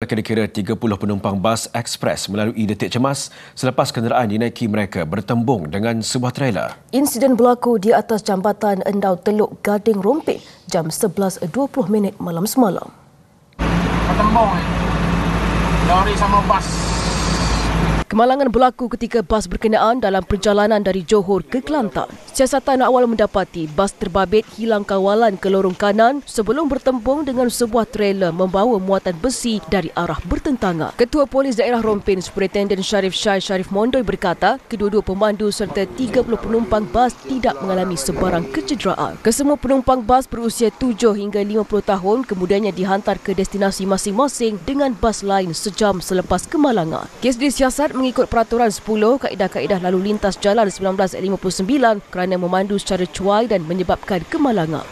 Kira-kira 30 penumpang bas ekspres melalui detik cemas selepas kenderaan dinaiki mereka bertembung dengan sebuah trailer. Insiden berlaku di atas jambatan Endau Teluk Gading Rompin jam 11.20 malam semalam. Bertembung lori sama bas. Kemalangan berlaku ketika bas berkenaan dalam perjalanan dari Johor ke Kelantan. Siasatan awal mendapati bas terbabit hilang kawalan ke lorong kanan sebelum bertembung dengan sebuah trailer membawa muatan besi dari arah bertentangan. Ketua Polis Daerah Rompin, Superintendent Sharif Shai Sharif Mondoi berkata, kedua-dua pemandu serta 30 penumpang bas tidak mengalami sebarang kecederaan. Kesemua penumpang bas berusia 7 hingga 50 tahun kemudiannya dihantar ke destinasi masing-masing dengan bas lain sejam selepas kemalangan. Kes disiasat mengikut Peraturan 10 Kaedah-Kaedah Lalu Lintas Jalan 1959 kerana memandu secara cuai dan menyebabkan kemalangan.